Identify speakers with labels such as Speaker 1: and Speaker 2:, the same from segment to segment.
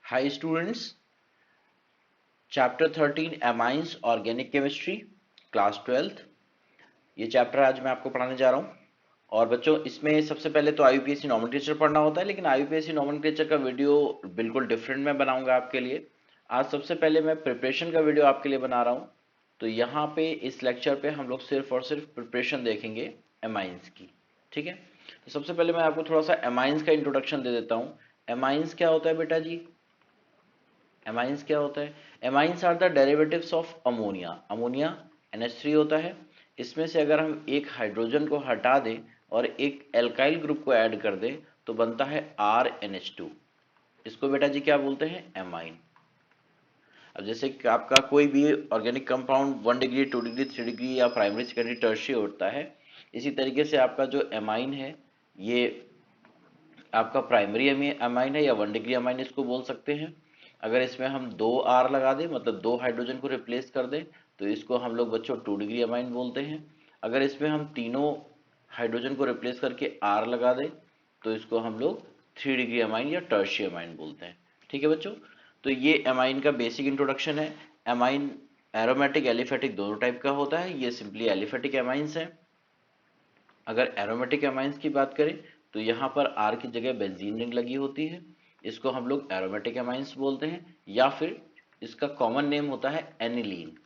Speaker 1: Hi students, chapter 13 amines organic chemistry class 12th। ये chapter आज मैं आपको पढ़ाने जा रहा हूँ। और बच्चों, इसमें सबसे पहले तो आईयूपीएसी नोमेनक्लेचर पढ़ना होता है, लेकिन आईयूपीएसी नोमेनक्लेचर का वीडियो बिल्कुल डिफरेंट मैं बनाऊंगा आपके लिए। आज सबसे पहले मैं प्रिपरेशन का वीडियो आपके लिए बना रहा हूँ। तो यहाँ पे इस लेक्चर पे हम लोग सिर्फ और सिर्फ प्रिपरेशन देखेंगे एमाइंस की। ठीक है, तो सबसे पहले मैं आपको थोड़ा सा एमाइंस का इंट्रोडक्शन दे देता हूँ। एमाइंस क्या होता है बेटा जी? एमाइंस क्या होता है? Amines are the derivatives of ammonia. Ammonia NH3 होता है। इसमें से अगर हम एक हाइड्रोजन को हटा दें और एक एल्काइल ग्रुप को ऐड कर दें तो बनता है RNH2। इसको बेटा जी क्या बोलते हैं? एमाइन। अब जैसे कि आपका कोई भी organic compound 1 degree 2 degree 3 degree या प्राइमरी सेकेंडरी टर्शियरी होता है, इसी तरीके से आपका जो एमाइन है ये आपका प्राइमरी अमाइन है या 1 डिग्री अमाइन इसको बोल सकते हैं। अगर इसमें हम 2 R लगा दें, मतलब 2 हाइड्रोजन को रिप्लेस कर दें, तो इसको हम लोग बच्चों 2 डिग्री अमाइन बोलते हैं। अगर इसमें हम तीनों हाइड्रोजन को रिप्लेस करके R लगा दें तो इसको हम लोग 3 डिग्री अमाइन या टर्शियरी अमाइन बोलते हैं। ठीक है बच्चों, तो ये एमाइन का बेसिक इंट्रोडक्शन है। एमाइन एरोमेटिक एलिफेटिक दोनों टाइप का होता है। ये सिंपली एलिफेटिक एमाइंस है। अगर एरोमेटिक एमाइंस की बात करें तो यहाँ पर आर की जगह बेंजीन रिंग लगी होती है, इसको हम लोग एरोमेटिक एमाइंस बोलते हैं। या फिर इसका कॉमन नेम होता है एनिलीन।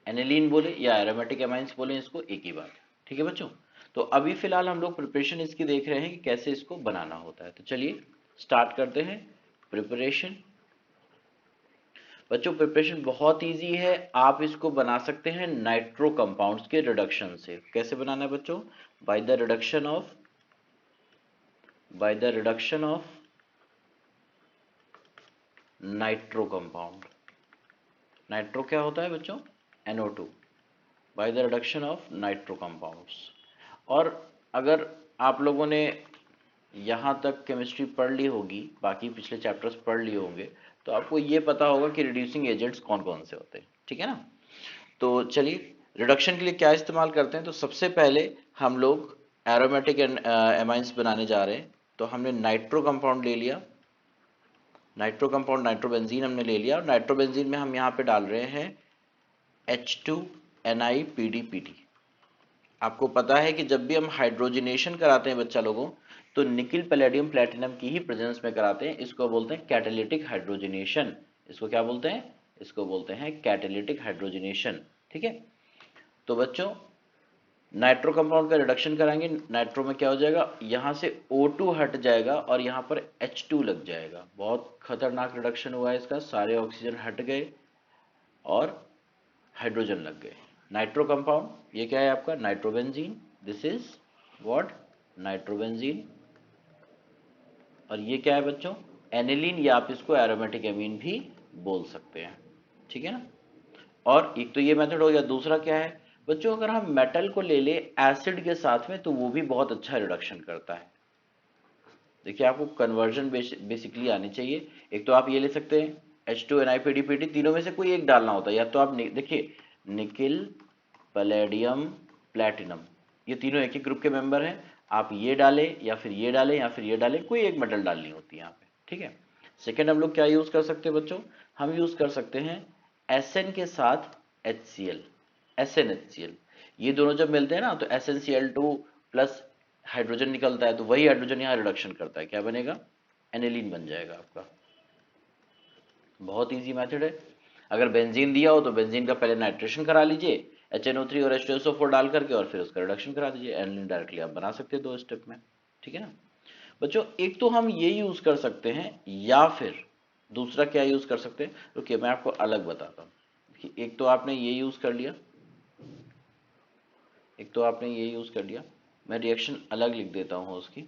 Speaker 1: एनिलीन बोले या एरोमेटिक एमाइंस बोले, इसको एक ही बात है। ठीक है बच्चों, तो अभी फिलहाल हम लोग प्रिपरेशन इसकी देख रहे हैं कि कैसे इसको बनाना होता है। तो चलिए स्टार्ट करते हैं प्रिपरेशन। बच्चों प्रिपरेशन बहुत इजी है, आप इसको बना सकते हैं नाइट्रो कंपाउंड्स के रिडक्शन से। कैसे बनाना है बच्चों? By the reduction of nitro compound. Nitro क्या होता है बच्चों? NO2। By the reduction of nitro compounds. और अगर आप लोगों ने यहाँ तक केमिस्ट्री पढ़ ली होगी, बाकी पिछले चैप्टर्स पढ़ लिए होंगे, तो आपको ये पता होगा कि रिड्यूसिंग एजेंट्स कौन कौन से होते हैं। ठीक है ना? तो चलिए रिडक्शन के लिए क्या इस्तेमाल करते हैं। तो सबसे पहले हम लोग एरोमेटिक एमाइंस बनाने जा रहे हैं। तो हमने नाइट्रो कंपाउंड ले लिया, नाइट्रो कंपाउंड नाइट्रोबेंजीन हमने ले लिया, और नाइट्रोबेंजीन में हम यहाँ पे डाल रहे हैं H2NiPDPT। आपको पता है कि जब भी हम हाइड्रोजनेशन कराते हैं बच्चा लोगों, तो निकिल पैलेडियम प्लेटिनम की ही प्रेजेंस में कराते हैं। इसको बोलते हैं कैटालिटिक हाइड्रोजनेशन। इसको क्या बोलते हैं? इसको बोलते हैं कैटालिटिक हाइड्रोजनेशन। ठीक है, तो बच्चों नाइट्रो कंपाउंड का रिडक्शन कराएंगे। नाइट्रो में क्या हो जाएगा, यहाँ से O2 हट जाएगा और यहाँ पर H2 लग जाएगा। बहुत खतरनाक रिडक्शन हुआ है इसका, सारे ऑक्सीजन हट गए और हाइड्रोजन लग गए। नाइट्रो कंपाउंड ये क्या है आपका? Nitrobenzene. This is what? Nitrobenzene. और ये क्या है बच्चों? एनिलीन, या आप इसको एरोमेटिक एमीन भी बोल सकते हैं। ठीक है ना? और एक तो ये मेथड हो गया। दूसरा क्या है बच्चों, अगर हम मेटल को ले ले एसिड के साथ में, तो वो भी बहुत अच्छा रिडक्शन करता है। देखिए आपको कन्वर्जन बेसिकली आनी चाहिए। एक तो आप ये ले सकते हैं H2NiPDPT, तीनों में से कोई एक डालना होता है। या तो आप देखिए निकिल पैलेडियम प्लैटिनम, ये तीनों एक ही ग्रुप के मेंबर हैं। आप ये डालें या फिर ये डालें या फिर ये डालें, कोई एक मेटल डालनी होती है यहाँ पे। ठीक है, सेकेंड हम लोग क्या यूज कर सकते हैं बच्चों? हम यूज कर सकते हैं SN के साथ HCl। SnHCl, ये दोनों जब मिलते हैं ना तो SnCl2 प्लस हाइड्रोजन निकलता है, तो वही हाइड्रोजन यहाँ रिडक्शन करता है। क्या बनेगा? एनिलीन बन जाएगा आपका। बहुत इजी मेथड है। अगर बेंजीन दिया हो तो बेंजीन का पहले नाइट्रेशन करा लीजिए HNO3 और H2SO4 डाल करके, और फिर उसका रिडक्शन करा दीजिए। एनिलीन डायरेक्टली आप बना सकते हैं 2 स्टेप में। ठीक है ना बच्चों? एक तो हम ये यूज कर सकते हैं, या फिर दूसरा क्या यूज कर सकते हैं, रुकिए मैं आपको अलग बताता हूँ। एक तो आपने ये यूज कर लिया, मैं रिएक्शन अलग लिख देता हूँ उसकी।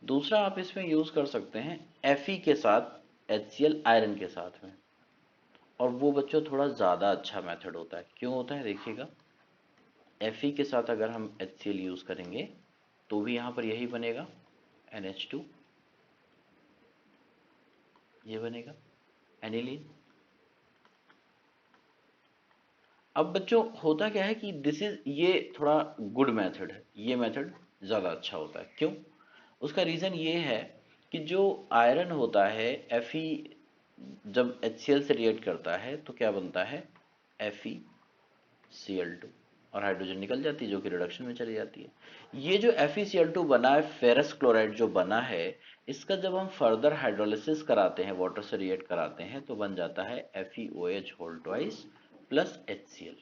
Speaker 1: दूसरा आप इसमें यूज कर सकते हैं Fe के साथ HCl आयरन के साथ में। और वो बच्चों थोड़ा ज़्यादा अच्छा मेथड होता है। क्यों होता है देखिएगा, Fe के साथ अगर हम HCl यूज़ करेंगे तो भी यहाँ पर यही बनेगा NH2, ये बनेगा एनिलीन। अब बच्चों होता क्या है कि दिस इज, ये थोड़ा गुड मेथड है, ये मेथड ज़्यादा अच्छा होता है। क्यों? उसका रीज़न ये है कि जो आयरन होता है Fe जब HCl से रिएक्ट करता है तो क्या बनता है, FeCl2 और हाइड्रोजन निकल जाती है जो कि रिडक्शन में चली जाती है। ये जो FeCl2 बना है, फेरस क्लोराइड जो बना है, इसका जब हम फर्दर हाइड्रोलिसिस कराते हैं, वाटर से रिएक्ट कराते हैं, तो बन जाता है FeOH whole twice plus HCl,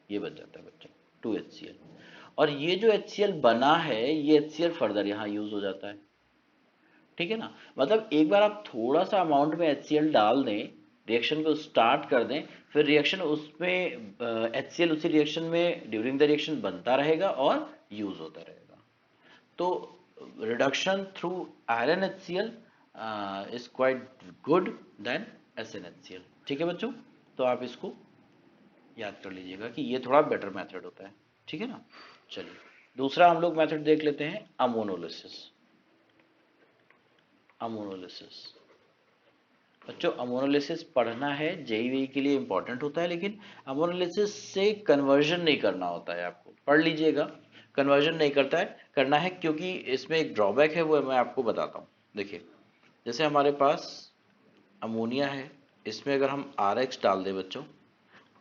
Speaker 1: ये बन जाता है बच्चों 2HCl। और ये जो HCl बना है, ये HCl फर्दर यहाँ यूज हो जाता है, ठीक है ना। मतलब एक बार आप थोड़ा सा अमाउंट में HCl डाल दें, रिएक्शन को स्टार्ट कर दें, फिर रिएक्शन उसमें HCl उसी रिएक्शन में ड्यूरिंग द रिएक्शन बनता रहेगा और यूज होता रहेगा। तो reduction through iron HCl is quite good then SnHCl, ठीक है बच्चों। तो आप इसको याद कर लीजिएगा कि ये थोड़ा बेटर मेथड होता है, ठीक है ना। चलिए दूसरा हम लोग मेथड देख लेते हैं, अमोनोलिसिस। अमोनोलिसिस बच्चों, अमोनोलिसिस पढ़ना है, जेईई के लिए इंपॉर्टेंट होता है, लेकिन अमोनोलिसिस से कन्वर्जन नहीं करना होता है, आपको पढ़ लीजिएगा। कन्वर्जन नहीं करना है क्योंकि इसमें एक ड्रॉबैक है, वो मैं आपको बताता हूँ। देखिए, जैसे हमारे पास अमोनिया है, इसमें अगर हम RX डाल दें बच्चों,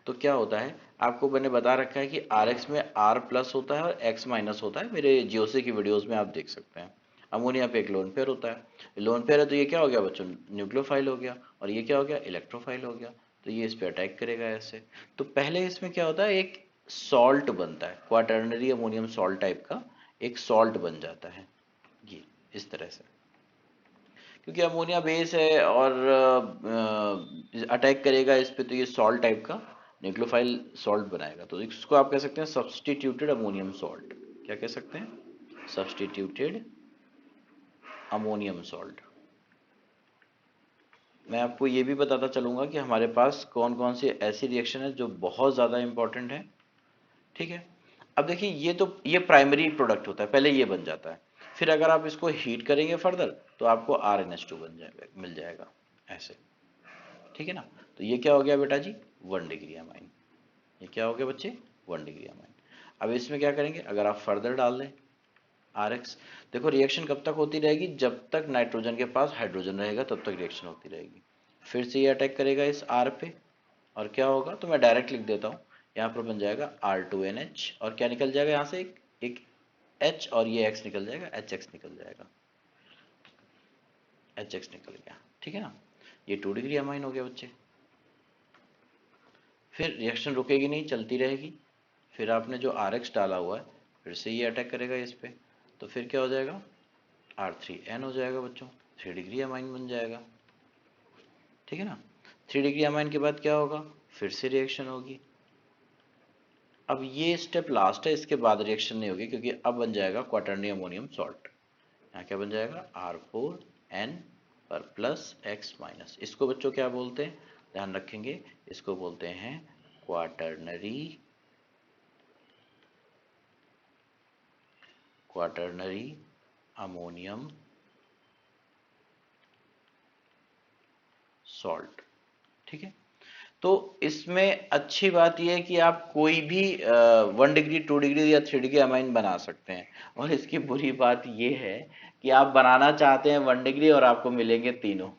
Speaker 1: तो क्या होता है, आपको मैंने बता रखा है कि RX में R प्लस होता है और X माइनस होता है, मेरे GOC की वीडियोस में आप देख सकते हैं। अमोनिया पे एक लोन पेयर होता है, लोन पेयर है तो ये क्या हो गया बच्चों, न्यूक्लियोफाइल हो गया, और ये क्या हो गया, इलेक्ट्रोफाइल हो गया। तो ये इस पे अटैक करेगा ऐसे। तो पहले इसमें क्या होता है, एक सॉल्ट बनता है, क्वाटर्नरी अमोनियम सॉल्ट टाइप का एक सॉल्ट बन जाता है, ये इस तरह से, क्योंकि अमोनिया बेस है और अटैक करेगा इस पे, तो ये सॉल्ट टाइप का न्यूक्लियोफाइल सॉल्ट बनाएगा। तो इसको आप कह सकते हैं सब्स्टिट्यूटेड अमोनियम सॉल्ट। क्या कह सकते हैं, सब्स्टिट्यूटेड अमोनियम सॉल्ट। मैं आपको ये भी बताता चलूंगा कि हमारे पास कौन कौन सी ऐसी रिएक्शन है जो बहुत ज़्यादा इंपॉर्टेंट है, ठीक है। अब देखिए, ये प्राइमरी प्रोडक्ट होता है, पहले ये बन जाता है, फिर अगर आप इसको हीट करेंगे फर्दर तो आपको RnH2 बन जाएगा, मिल जाएगा ऐसे, ठीक है ना। तो ये क्या हो गया बेटा जी, 1 डिग्री अमाइन। ये क्या हो गया बच्चे, 1 डिग्री अमाइन। अब इसमें क्या करेंगे, अगर आप फर्दर डाल दें RX, देखो रिएक्शन कब तक होती रहेगी, जब तक नाइट्रोजन के पास हाइड्रोजन रहेगा तब तक रिएक्शन होती रहेगी। फिर से ये अटैक करेगा इस R पे, और क्या होगा, तो मैं डायरेक्ट लिख देता हूँ, यहाँ पर बन जाएगा R2NH, और क्या निकल जाएगा यहाँ से, एक H, और ये X निकल जाएगा, HX निकल जाएगा, HX निकल गया, ठीक है ना। ये 2 डिग्री अमाइन हो गया बच्चे। फिर रिएक्शन रुकेगी नहीं, चलती रहेगी। फिर आपने जो RX डाला हुआ है, फिर से ये अटैक करेगा इस पे, तो फिर क्या हो जाएगा, R3N हो जाएगा बच्चों, 3 डिग्री अमाइन बन जाएगा, ठीक है ना। 3 डिग्री अमाइन के बाद क्या होगा, फिर से रिएक्शन होगी। अब ये स्टेप लास्ट है, इसके बाद रिएक्शन नहीं होगी, क्योंकि अब बन जाएगा क्वाटर्नी अमोनियम सॉल्ट। यहाँ क्या बन जाएगा, R4N पर प्लस X माइनस। इसको बच्चों क्या बोलते हैं, ध्यान रखेंगे, इसको बोलते हैं क्वाटर्नरी अमोनियम सॉल्ट, ठीक है। तो इसमें अच्छी बात यह है कि आप कोई भी 1 डिग्री, 2 डिग्री या 3 डिग्री अमाइन बना सकते हैं, और इसकी बुरी बात यह है कि आप बनाना चाहते हैं 1 डिग्री और आपको मिलेंगे तीनों,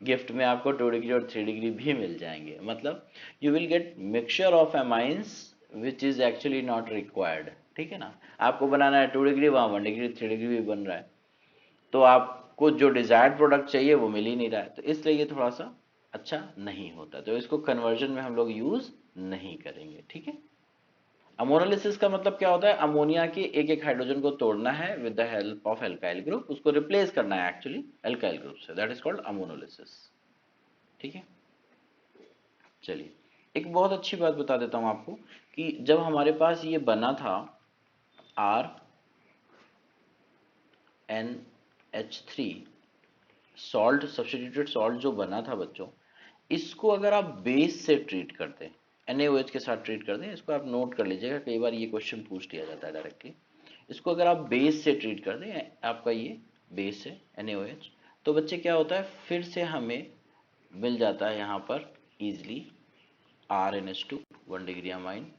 Speaker 1: गिफ्ट में आपको 2 डिग्री और 3 डिग्री भी मिल जाएंगे। मतलब you will get mixture of amines which is actually not required, ठीक है ना। आपको बनाना है 2 डिग्री, वहाँ 1 डिग्री 3 डिग्री भी बन रहा है, तो आपको जो डिजायर्ड प्रोडक्ट चाहिए वो मिल ही नहीं रहा है, तो इसलिए ये थोड़ा सा अच्छा नहीं होता, तो इसको कन्वर्जन में हम लोग यूज नहीं करेंगे, ठीक है। अमोनोलिसिस का मतलब क्या होता है, अमोनिया के एक एक हाइड्रोजन को तोड़ना है with the help of alkyl group, उसको रिप्लेस करना है एक्चुअली एल्काइल ग्रुप से, दैट इज कॉल्ड अमोनोलिसिस, ठीक है। चलिए एक बहुत अच्छी बात बता देता हूं आपको, कि जब हमारे पास ये बना था RnH3 सॉल्ट, सब्स्टिट्यूटेड सॉल्ट जो बना था बच्चों, इसको अगर आप बेस से ट्रीट करते हैं, NaOH के साथ ट्रीट करते हैं, इसको आप नोट कर लीजिएगा, कई बार ये क्वेश्चन पूछ लिया जाता है डायरेक्टली। इसको अगर आप बेस से ट्रीट कर दें, आपका ये बेस है NaOH, तो बच्चे क्या होता है, फिर से हमें मिल जाता है यहाँ पर easily RnH2 1 degree amine,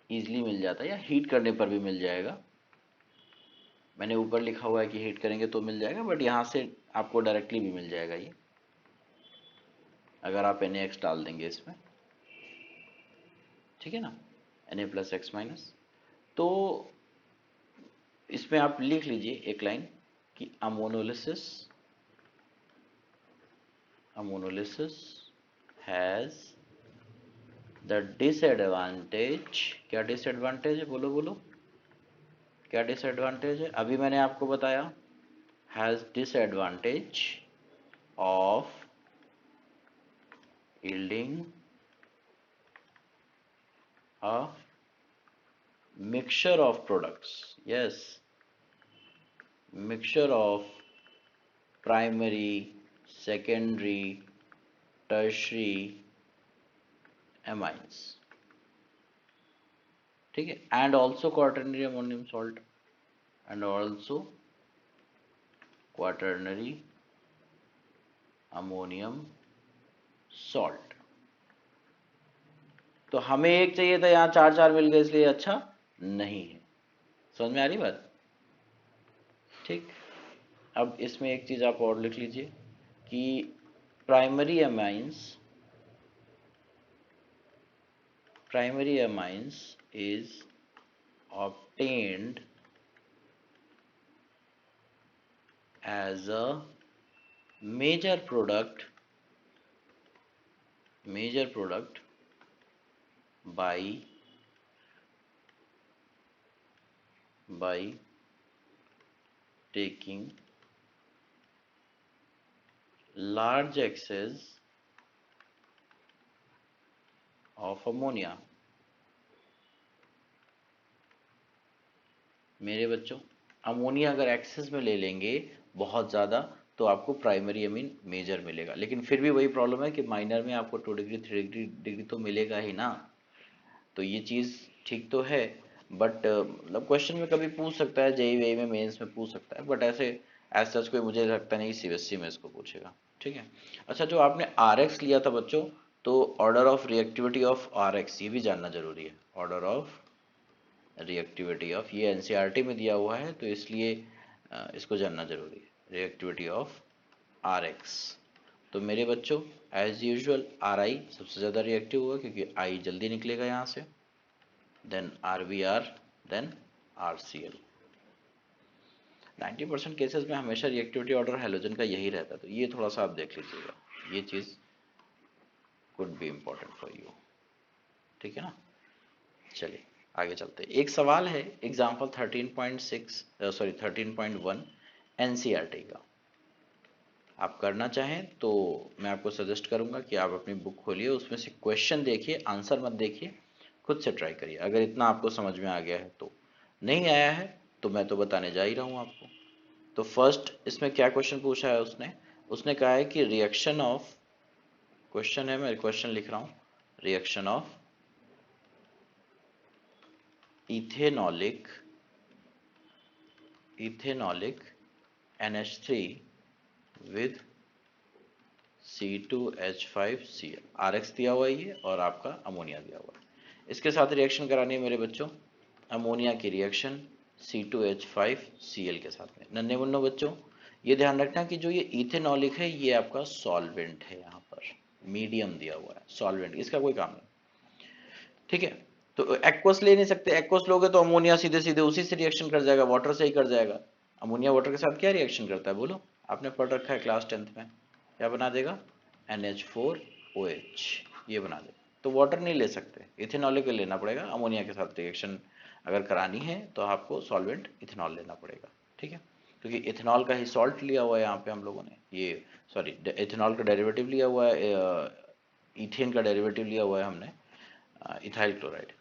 Speaker 1: easily मिल जाता है, या हीट करने पर भी मिल जाएगा। मैंने ऊपर लिखा हुआ है कि हीट करेंगे तो मिल जाएगा, बट यहाँ से आपको डायरेक्टली भी मिल जाएगा ये, अगर आप NaX डाल देंगे इसमें, ठीक है ना, Na प्लस एक्स माइनस। तो इसमें आप लिख लीजिए एक लाइन कि अमोनोलिसिस हैज द डिसएडवांटेज, क्या डिसएडवांटेज है, बोलो बोलो, क्या डिसएडवांटेज है? अभी मैंने आपको बताया, has disadvantage of yielding a mixture of products, yes, mixture of primary, secondary, tertiary amines, ठीक है, and also quaternary ammonium salt, and also quaternary ammonium salt. तो हमें एक चाहिए था, यहाँ चार चार मिल गए, इसलिए अच्छा नहीं है। समझ में आ रही बात? ठीक। अब इसमें एक चीज आप और लिख लीजिए कि primary amines is obtained as a major product by taking large excess of ammonia। मेरे बच्चों, अमोनिया अगर एक्सेस में ले लेंगे बहुत ज़्यादा, तो आपको प्राइमरी अमीन मेजर मिलेगा, लेकिन फिर भी वही प्रॉब्लम है कि माइनर में आपको 2 डिग्री 3 डिग्री तो मिलेगा ही ना। तो ये चीज़ ठीक तो है, बट मतलब क्वेश्चन में कभी पूछ सकता है, जेई वेई में, मेंस में पूछ सकता है, बट ऐसे एज सच कोई मुझे लगता नहीं सीबीएसई में इसको पूछेगा। ठीक है। अच्छा, जो आपने आरएक्स लिया था बच्चों, तो order of reactivity of RX ये भी जानना जरूरी है। ऑर्डर ऑफ रिएक्टिविटी ऑफ, ये एनसीईआरटी में दिया हुआ है, तो इसलिए इसको जानना जरूरी है, रिएक्टिविटी ऑफ आरएक्स। तो मेरे बच्चों, एज यूजुअल आरआई सबसे ज़्यादा रिएक्टिव होगा, क्योंकि आई जल्दी निकलेगा यहाँ से, then RBr, then RCl. 90% cases में हमेशा रिएक्टिविटी ऑर्डर हैलोजन का यही रहता है, तो ये थोड़ा सा आप देख लीजिएगा, ये चीज़ could be important for you. ठीक है ना। चलिए आगे चलते हैं। एक सवाल है एग्जाम्पल 13.1 एनसीईआरटी का। आप करना चाहें तो मैं आपको सजेस्ट करूंगा कि आप अपनी बुक खोलिए, उसमें से क्वेश्चन देखिए, आंसर मत देखिए, खुद से ट्राई करिए। अगर इतना आपको समझ में आ गया है तो, नहीं आया है तो मैं तो बताने जा ही रहा हूँ आपको। तो फर्स्ट इसमें क्या क्वेश्चन पूछा है उसने? उसने कहा है कि रिएक्शन ऑफ, क्वेश्चन है, मैं क्वेश्चन लिख रहा हूँ, reaction of ethanolic NH3 with C2H5Cl, RX दिया हुआ है ये, और आपका अमोनिया दिया हुआ है। इसके साथ रिएक्शन करानी है मेरे बच्चों, अमोनिया की रिएक्शन C2H5Cl के साथ में। नन्हे मुन्नो बच्चों, ये ध्यान रखना कि जो ये इथेनॉलिक है ये आपका सॉल्वेंट है, यहाँ पर मीडियम दिया हुआ है, सॉल्वेंट, इसका कोई काम नहीं। ठीक है। तो एक्वस ले नहीं सकते, एक्वस लोगे तो अमोनिया सीधे सीधे उसी से रिएक्शन कर जाएगा, वाटर से ही कर जाएगा। अमोनिया वाटर के साथ क्या रिएक्शन करता है बोलो? आपने पढ़ रखा है क्लास 10th में, क्या बना देगा? NH4OH, ये बना देगा। तो वाटर नहीं ले सकते, इथेनॉल के लेना पड़ेगा। अमोनिया के साथ रिएक्शन अगर करानी है तो आपको सॉल्वेंट इथेनॉल लेना पड़ेगा। ठीक है, क्योंकि इथेनॉल का ही सॉल्ट लिया हुआ है यहाँ पे हम लोगों ने, ये सॉरी इथेनॉल का डेरिवेटिव लिया हुआ है, इथेन का डेरिवेटिव लिया हुआ है हमने, इथाइल क्लोराइड।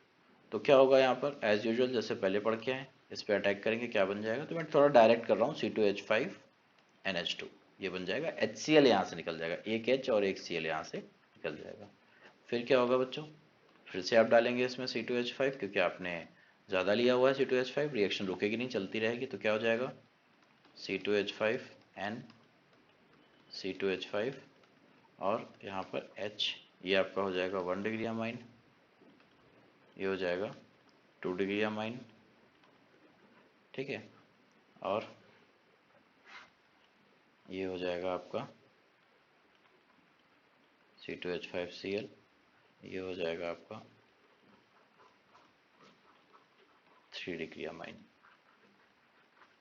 Speaker 1: तो क्या होगा यहाँ पर, एज यूजुअल जैसे पहले पढ़ के आए, इस पर अटैक करेंगे, क्या बन जाएगा? तो मैं थोड़ा डायरेक्ट कर रहा हूँ, C2H5NH2 ये बन जाएगा। HCl यहाँ से निकल जाएगा, एक H और एक Cl यहाँ से निकल जाएगा। फिर क्या होगा बच्चों? फिर से आप डालेंगे इसमें C2H5, क्योंकि आपने ज़्यादा लिया हुआ है C2H5, रिएक्शन रुकेगी नहीं, चलती रहेगी। तो क्या हो जाएगा? C2H5N, C2H5 और यहाँ पर H, ये आपका हो जाएगा 1 डिग्री अमाइन, ये हो जाएगा 2 डिग्री अमाइन। ठीक है, और ये हो जाएगा आपका C2H5Cl, ये हो जाएगा आपका 3 डिग्री अमाइन।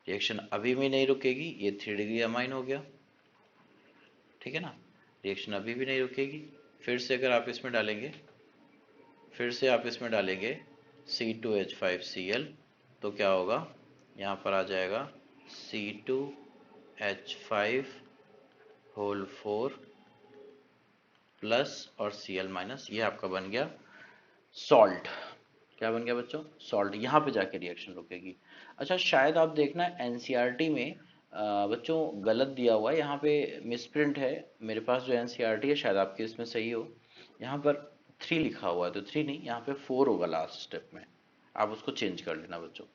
Speaker 1: रिएक्शन अभी भी नहीं रुकेगी, ये 3 डिग्री अमाइन हो गया, ठीक है ना। रिएक्शन अभी भी नहीं रुकेगी। फिर से अगर आप इसमें डालेंगे, फिर से आप इसमें डालेंगे C2H5Cl, तो क्या होगा, यहाँ पर आ जाएगा C2H5 होल 4 प्लस और Cl माइनस, ये आपका बन गया सॉल्ट। क्या बन गया बच्चों, सॉल्ट। यहाँ पे जाके रिएक्शन रुकेगी। अच्छा, शायद आप देखना एनसीईआरटी में बच्चों गलत दिया हुआ है, यहाँ पे मिसप्रिंट है। मेरे पास जो एनसीईआरटी है, शायद आपके इसमें सही हो, यहाँ पर 3 लिखा हुआ है, तो 3 नहीं, यहाँ पे 4 होगा लास्ट स्टेप में। आप उसको चेंज कर लेना बच्चों,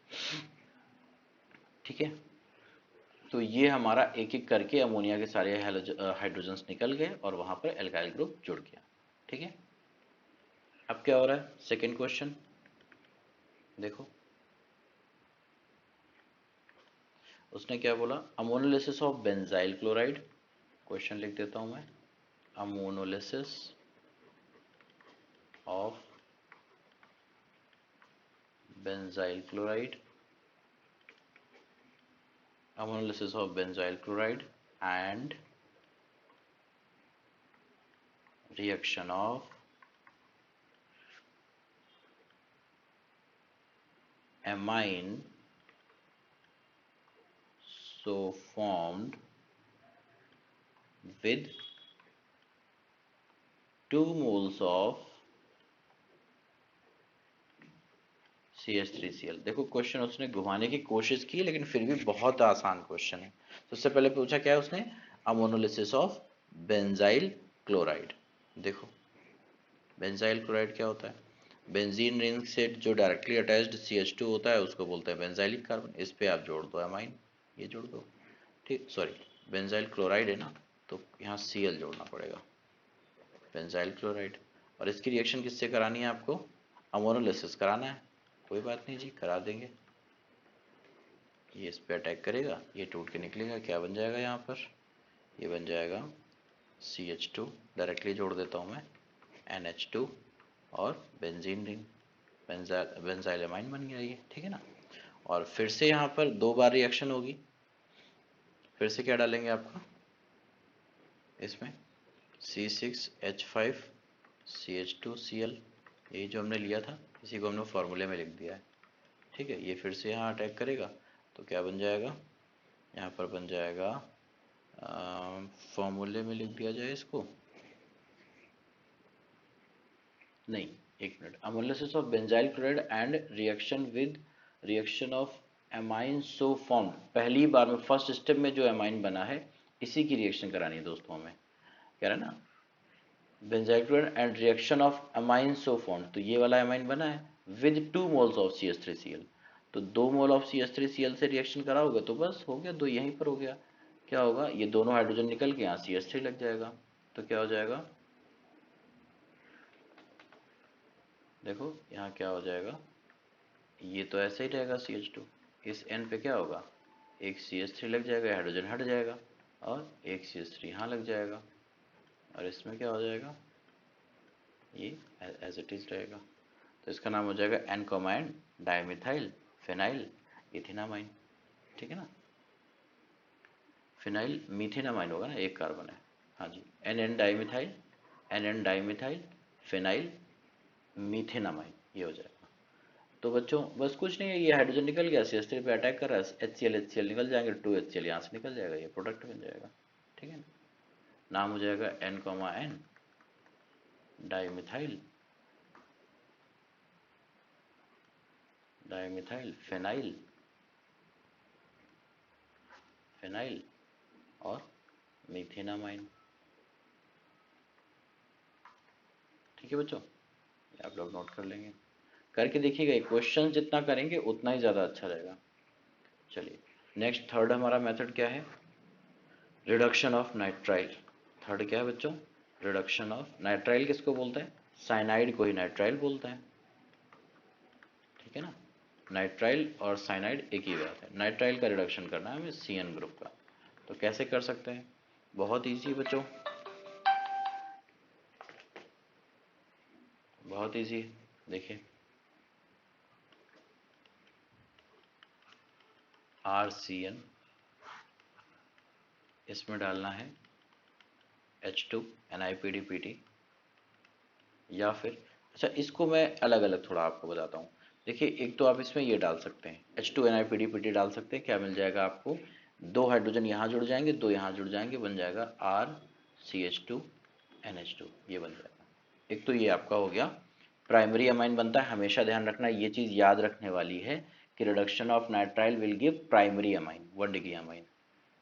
Speaker 1: ठीक है। तो ये हमारा एक एक करके अमोनिया के सारे हाइड्रोजन्स निकल गए और वहां पर एल्काइल ग्रुप जुड़ गया, ठीक है। अब क्या हो रहा है, सेकेंड क्वेश्चन देखो। उसने क्या बोला, ammonolysis of benzyl chloride. Question लिख देता हूं मैं, ammonolysis of benzyl chloride, ammonolysis of benzyl chloride and reaction of amine so formed with 2 moles of CH3Cl। देखो क्वेश्चन उसने घुमाने की कोशिश की, लेकिन फिर भी बहुत आसान क्वेश्चन है। सबसे पहले पूछा क्या है उसने, अमोनोलिसिस ऑफ बेंजाइल क्लोराइड। देखो बेंजाइल क्लोराइड क्या होता है, बेंजीन रिंग से जो डायरेक्टली अटैच्ड CH2 होता है उसको बोलते हैं बेंजाइलिक कार्बन। इस पे आप जोड़ दो अमाइन, ये जोड़ दो, ठीक, सॉरी बेंजाइल क्लोराइड है ना, तो यहाँ Cl जोड़ना पड़ेगा, बेंजाइल क्लोराइड। और इसकी रिएक्शन किससे करानी है आपको, अमोनोलिसिस कराना है। कोई बात नहीं जी, करा देंगे। ये इस पे अटैक करेगा, ये टूट के निकलेगा, क्या बन जाएगा यहाँ पर, ये बन जाएगा CH2, डायरेक्टली जोड़ देता हूँ मैं, NH2 और बेंजीन रिंग, बेंजाइलमाइन बन गया ये, ठीक है ना। और फिर से यहाँ पर 2 बार रिएक्शन होगी। फिर से क्या डालेंगे आपका इसमें, C6H5CH2Cl, यही जो हमने लिया था, इसी को हमने फॉर्मूले में लिख दिया है, ठीक है। ये फिर से यहाँ अटैक करेगा, तो क्या बन जाएगा, यहाँ पर बन जाएगा, फॉर्मूले में लिख दिया जाए इसको, नहीं एक minute, ammonolysis of benzyl chloride and reaction of amine so formed. पहली बार में फर्स्ट स्टेप में जो एमाइन बना है, इसी की रिएक्शन करानी है दोस्तों हमें, कह रहा है ना, benzyl chloride and reaction of amine so formed. तो ये वाला एमाइन बना है विद 2 मोल्स ऑफ CH3Cl, तो 2 मोल ऑफ CH3Cl से रिएक्शन कराओगे तो बस हो गया, 2 यहीं पर हो गया। क्या होगा, ये दोनों हाइड्रोजन निकल के यहाँ CH3 लग जाएगा, तो क्या हो जाएगा, देखो यहाँ क्या हो जाएगा, ये तो ऐसे ही रहेगा CH2, इस N पे क्या होगा, एक CH3 लग जाएगा, हाइड्रोजन हट जाएगा, और एक CH3 यहाँ लग जाएगा, और इसमें क्या हो जाएगा, ये एज इट इज रहेगा। तो इसका नाम हो जाएगा N N dimethyl phenyl ethanamine, ठीक है ना। फिनाइल मीथेनामाइन होगा ना, एक कार्बन है, हाँ जी, N डाइमिथाइल फिनाइल मीथेनामाइन, ये हो जाएगा। तो बच्चों बस कुछ नहीं है, ये हाइड्रोजन निकल गया, CH3 पे अटैक कर रहा है, HCl निकल जाएंगे, 2 HCl यहाँ से निकल जाएगा, ये प्रोडक्ट बन जाएगा, ठीक है ना। नाम हो जाएगा N N डाइमिथाइल फिनाइल और मीथेनामाइन, ठीक है बच्चों, ये आप लोग नोट कर लेंगे, करके देखिएगा। क्वेश्चन जितना करेंगे उतना ही ज़्यादा अच्छा रहेगा। चलिए नेक्स्ट, थर्ड हमारा मेथड क्या है, रिडक्शन ऑफ नाइट्राइल। थर्ड क्या है बच्चों, रिडक्शन ऑफ नाइट्राइल। किसको बोलते हैं, साइनाइड को ही नाइट्राइल बोलते हैं, ठीक है ना। नाइट्राइल और साइनाइड एक ही बात है। नाइट्राइल का रिडक्शन करना है हमें CN ग्रुप का, तो कैसे कर सकते हैं, बहुत ईजी बच्चों। बहुत इजी है, देखिए RCN, इसमें डालना है H2 NiPDPT, या फिर अच्छा इसको मैं अलग अलग थोड़ा आपको बताता हूँ। देखिए एक तो आप इसमें ये डाल सकते हैं H2 NiPDPT डाल सकते हैं, क्या मिल जाएगा आपको, 2 हाइड्रोजन यहाँ जुड़ जाएंगे, 2 यहाँ जुड़ जाएंगे, बन जाएगा RCH2 NH2, ये बन जाएगा। एक तो ये आपका हो गया प्राइमरी अमाइन बनता है। हमेशा ध्यान रखना, ये चीज़ याद रखने वाली है कि reduction of nitrile will give primary amine, 1 degree amine.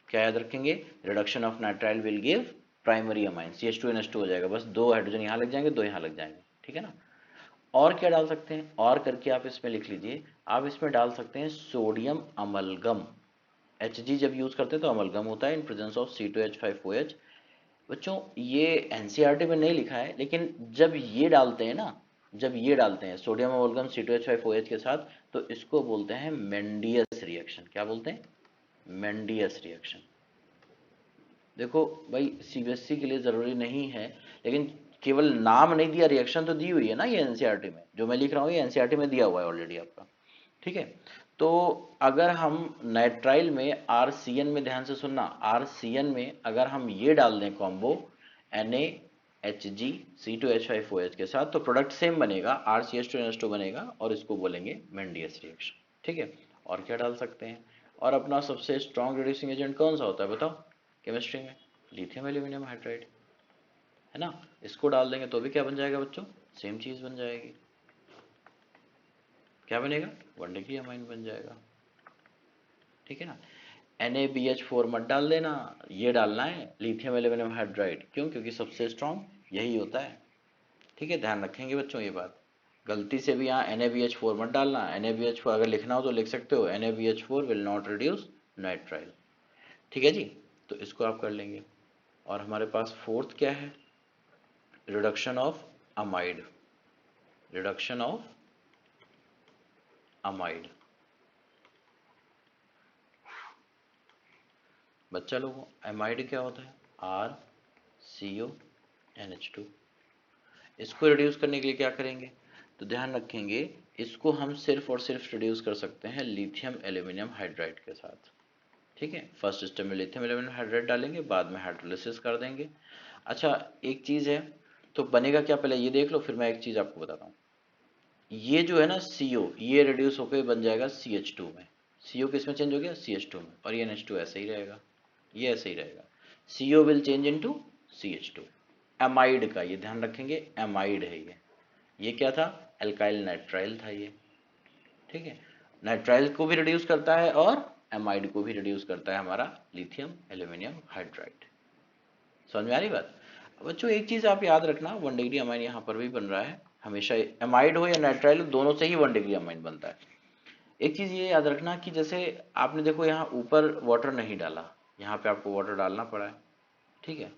Speaker 1: क्या याद रखेंगे, reduction of nitrile will give primary amine, CH2NH2 हो जाएगा, बस 2 हाइड्रोजन यहाँ लग जाएंगे, 2 यहाँ लग जाएंगे, ठीक है ना। और क्या डाल सकते हैं, और करके आप इसमें लिख लीजिए, आप इसमें डाल सकते हैं सोडियम अमलगम। Hg जब यूज करते हैं तो अमलगम होता है इन प्रेजेंस ऑफ C2H5OH। बच्चों ये एनसीईआरटी में नहीं लिखा है, लेकिन जब ये डालते हैं ना, जब ये डालते हैं सोडियम अमलगम C2H5OH के साथ, तो इसको बोलते हैं मेंडियस रिएक्शन। क्या बोलते हैं, मेंडियस रिएक्शन। देखो भाई सीबीएसई के लिए ज़रूरी नहीं है, लेकिन केवल नाम नहीं दिया, रिएक्शन तो दी हुई है ना ये एनसीईआरटी में, जो मैं लिख रहा हूँ ये एनसीईआरटी में दिया हुआ है ऑलरेडी आपका, ठीक है। तो अगर हम नाइट्राइल में आरसीएन में, ध्यान से सुनना, आरसीएन में अगर हम ये डाल दें कॉम्बो NaHg C2H5OH के साथ, तो प्रोडक्ट सेम बनेगा, RCH2NH2 बनेगा, और इसको बोलेंगे मेंडियस रिएक्शन, ठीक है। और क्या डाल सकते हैं, और अपना सबसे स्ट्रॉन्ग रिड्यूसिंग एजेंट कौन सा होता है बताओ केमिस्ट्री में, लिथियम एल्यूमिनियम हाइड्राइड, है ना। इसको डाल देंगे तो भी क्या बन जाएगा बच्चों, सेम चीज बन जाएगी। क्या बनेगा, 1 डिग्री अमाइन बन जाएगा, ठीक है ना। NaBH4 मत डाल देना, ये डालना है लिथियम एल्यूमिनियम हाइड्राइड। क्यों, क्योंकि सबसे स्ट्रॉन्ग यही होता है, ठीक है। ध्यान रखेंगे बच्चों ये बात, गलती से भी यहाँ NaBH4 मत डालना। NaBH4 अगर लिखना हो तो लिख सकते हो, NaBH4 will not reduce nitrile, ठीक है जी। तो इसको आप कर लेंगे। और हमारे पास फोर्थ क्या है, reduction of amide, reduction of amide. बच्चा लोगों एमाइड क्या होता है, RCONH2। इसको रिड्यूस करने के लिए क्या करेंगे, तो ध्यान रखेंगे, इसको हम सिर्फ और सिर्फ रिड्यूस कर सकते हैं लिथियम एल्यूमिनियम हाइड्राइड के साथ, ठीक है। फर्स्ट स्टेप में लिथियम एल्यूमिनियम हाइड्राइड डालेंगे, बाद में हाइड्रोलिसिस कर देंगे। अच्छा एक चीज़ है, तो बनेगा क्या, पहले ये देख लो, फिर मैं एक चीज़ आपको बताता हूँ। ये जो है ना CO, ये रिड्यूस होकर बन जाएगा CH2 में। CO किस में चेंज हो गया, CH2 में, और ये NH2 ऐसे ही रहेगा, ये ऐसे ही रहेगा। CO will change into CH2। Amide का ये ध्यान रखेंगे, एमाइड है ये क्या था, एल्काइल नाइट्राइल था ये, ठीक है। नाइट्राइल को भी रिड्यूस करता है और एमाइड को भी रिड्यूस करता है हमारा लिथियम एल्यूमिनियम हाइड्राइड। समझ में आ रही बात। बच्चों एक चीज आप याद रखना, 1 डिग्री अमाइन यहाँ पर भी बन रहा है, हमेशा एमाइड हो या नाइट्राइल हो, दोनों से ही 1 डिग्री अमाइन बनता है। एक चीज ये याद रखना कि जैसे आपने देखो यहाँ ऊपर वाटर नहीं डाला, यहाँ पे आपको वाटर डालना पड़ा है, ठीक है।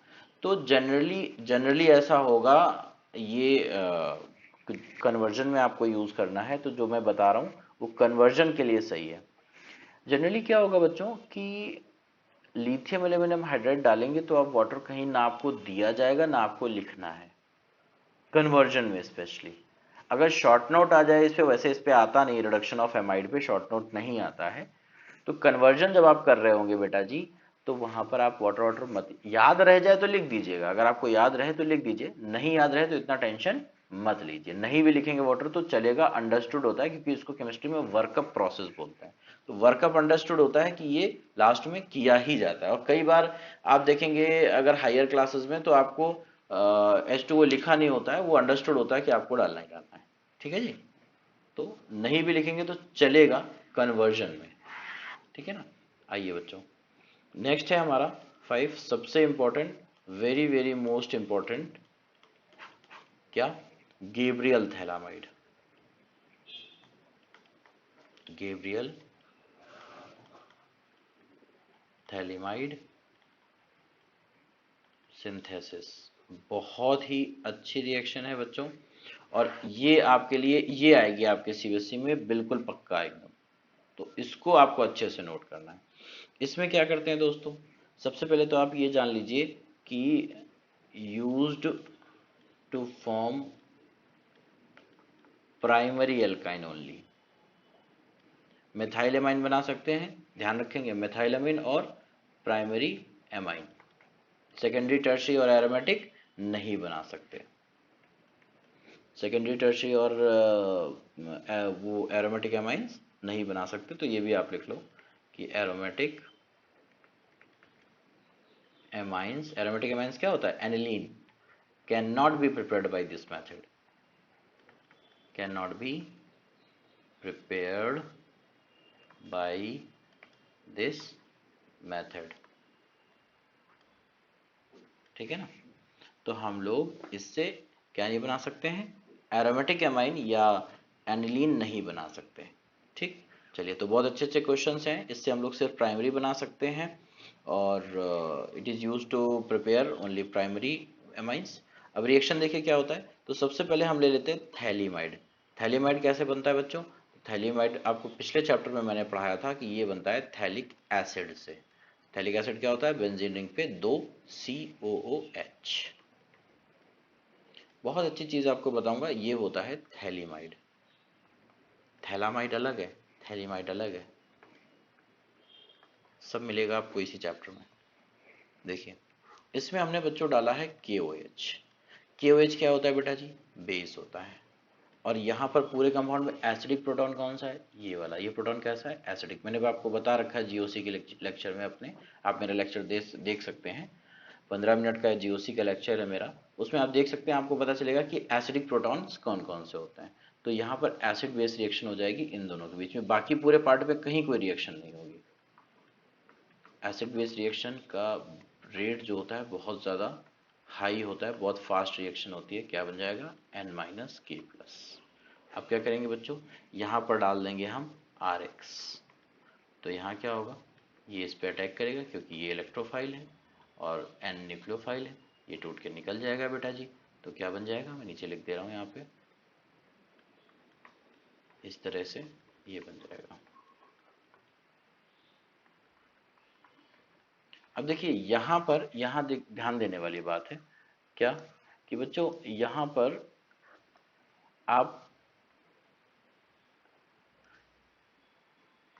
Speaker 1: तो जनरली जनरली ऐसा होगा, ये कन्वर्जन में आपको यूज करना है, तो जो मैं बता रहा हूँ वो कन्वर्जन के लिए सही है। जनरली क्या होगा बच्चों कि लिथियम एल्यूमिनियम हाइड्राइड डालेंगे तो आप वाटर कहीं ना आपको दिया जाएगा ना आपको लिखना है, कन्वर्जन में स्पेशली। अगर शॉर्ट नोट आ जाए इस पे, वैसे इस पे आता नहीं, रिडक्शन ऑफ एमाइड पे शॉर्ट नोट नहीं आता है, तो कन्वर्जन जब आप कर रहे होंगे बेटा जी, तो वहां पर आप वाटर वाटर मत, याद रह जाए तो लिख दीजिएगा, अगर आपको याद रहे तो लिख दीजिए, नहीं याद रहे तो इतना टेंशन मत लीजिए। नहीं भी लिखेंगे वाटर तो चलेगा, अंडरस्टूड होता है, क्योंकि इसको केमिस्ट्री में वर्कअप प्रोसेस बोलते हैं। तो वर्कअप अंडरस्टूड होता है कि ये लास्ट में किया ही जाता है। और कई बार आप देखेंगे अगर हायर क्लासेस में, तो आपको H2O लिखा नहीं होता है, वो अंडरस्टूड होता है कि आपको डालना ही डालना है, ठीक है जी। तो नहीं भी लिखेंगे तो चलेगा कन्वर्जन में, ठीक है ना। आइए बच्चों, नेक्स्ट है हमारा 5, सबसे important, very very most important, क्या, Gabriel phthalimide, Gabriel phthalimide synthesis. बहुत ही अच्छी रिएक्शन है बच्चों, और ये आपके लिए ये आएगी आपके सीबीएसई में बिल्कुल पक्का एकदम, तो इसको आपको अच्छे से नोट करना है। इसमें क्या करते हैं दोस्तों, सबसे पहले तो आप ये जान लीजिए कि used to form primary alkyne only. Methyl amine बना सकते हैं, ध्यान रखेंगे, मिथाइल अमीन और प्राइमरी एमाइन। सेकेंडरी टर्शियरी और एरोमेटिक नहीं बना सकते। सेकेंडरी टर्शियरी और वो एरोमेटिक एमाइंस नहीं बना सकते। तो ये भी आप लिख लो कि एरोमेटिक एमाइंस क्या होता है? Aniline can not be prepared by this method, can not be prepared by this method. ठीक है ना? तो हम लोग इससे क्या नहीं बना सकते हैं? एरोमेटिक एमाइन या एनिलीन नहीं बना सकते। ठीक, चलिए, तो बहुत अच्छे अच्छे क्वेश्चंस हैं। इससे हम लोग सिर्फ प्राइमरी बना सकते हैं और it is use to prepare only primary amines. अब रिएक्शन देखिए क्या होता है। तो सबसे पहले हम ले लेते हैं थैलीमाइड। थैलीमाइड कैसे बनता है बच्चों? थैलीमाइड आपको पिछले चैप्टर में मैंने पढ़ाया था कि ये बनता है थैलिक एसिड से। थैलिक एसिड क्या होता है? बेंजीन रिंग पे 2 COOH। बहुत अच्छी चीज आपको बताऊंगा, ये होता है थैलीमाइड। थैलामाइड अलग है, थैलीमाइड अलग है, सब मिलेगा आपको इसी चैप्टर में। देखिए, इसमें हमने बच्चों डाला है KOH। KOH क्या होता है बेटा जी? बेस होता है। और यहाँ पर पूरे कंपाउंड में एसिडिक प्रोटॉन कौन सा है? ये वाला। ये प्रोटॉन कैसा है? एसिडिक। मैंने आपको बता रखा है GOC के लेक्चर में अपने, आप मेरा लेक्चर देख सकते हैं। 15 मिनट का GOC का लेक्चर है मेरा, उसमें आप देख सकते हैं, आपको पता चलेगा कि एसिडिक प्रोटॉन्स कौन कौन से होते हैं। तो यहाँ पर एसिड बेस रिएक्शन हो जाएगी इन दोनों के बीच में, बाकी पूरे पार्ट में कहीं कोई रिएक्शन नहीं होगी। एसिड बेस रिएक्शन का रेट जो होता है बहुत ज़्यादा हाई होता है, बहुत फास्ट रिएक्शन होती है। क्या बन जाएगा? N-K+। अब क्या करेंगे बच्चों? यहाँ पर डाल देंगे हम RX। तो यहाँ क्या होगा? ये इस पे अटैक करेगा क्योंकि ये इलेक्ट्रोफाइल है और N न्यूक्लियोफाइल है। ये टूट के निकल जाएगा बेटा जी। तो क्या बन जाएगा? मैं नीचे लिख दे रहा हूँ यहाँ पे, इस तरह से ये बन जाएगा। अब देखिए यहाँ पर, यहाँ ध्यान देने वाली बात है क्या कि बच्चों यहाँ पर आप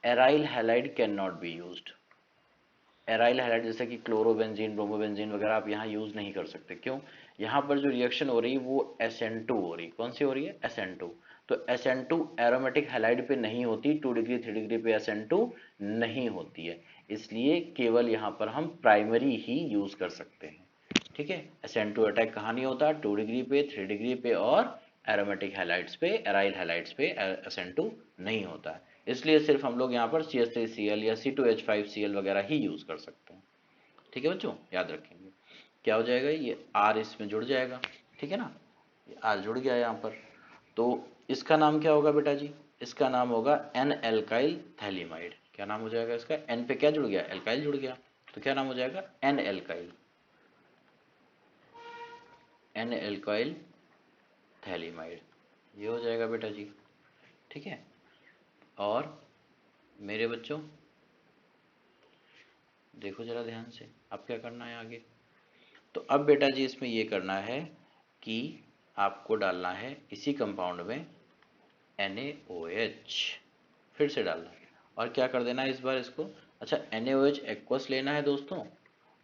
Speaker 1: aryl halide can not be used. Aryl halide जैसे कि क्लोरोबेंजीन, ब्रोमोबेंजीन वगैरह आप यहाँ यूज नहीं कर सकते। क्यों? यहाँ पर जो रिएक्शन हो रही है वो SN2 हो रही है। कौन सी हो रही है? SN2। तो SN2 एरोमेटिक हैलाइड पे नहीं होती, 2 डिग्री 3 डिग्री पे SN2 नहीं होती है, इसलिए केवल यहाँ पर हम प्राइमरी ही यूज कर सकते हैं। ठीक है? SN2 अटैक कहाँ नहीं होता? 2 डिग्री पे, 3 डिग्री पे और एरोमेटिक हैलाइड्स पे, एराइल हैलाइड्स पे SN2 नहीं होता है। इसलिए सिर्फ हम लोग यहाँ पर CH3Cl या C2H5Cl वगैरह ही यूज कर सकते हैं। ठीक है बच्चों, याद रखेंगे। क्या हो जाएगा? ये R इसमें जुड़ जाएगा। ठीक है ना? ये R जुड़ गया यहाँ पर। तो इसका नाम क्या होगा बेटा जी? इसका नाम होगा N-एल्काइल थैलीमाइड। क्या नाम हो जाएगा इसका? N पे क्या जुड़ गया? एल्काइल जुड़ गया। तो क्या नाम हो जाएगा? N-एल्काइल, N-एल्काइल थैलीमाइड। ये हो जाएगा बेटा जी। ठीक है? और मेरे बच्चों देखो जरा ध्यान से, अब क्या करना है आगे। तो अब बेटा जी इसमें ये करना है कि आपको डालना है इसी कंपाउंड में NaOH, फिर से डालना है और क्या कर देना है इस बार इसको। अच्छा, NaOH एक्वस लेना है दोस्तों,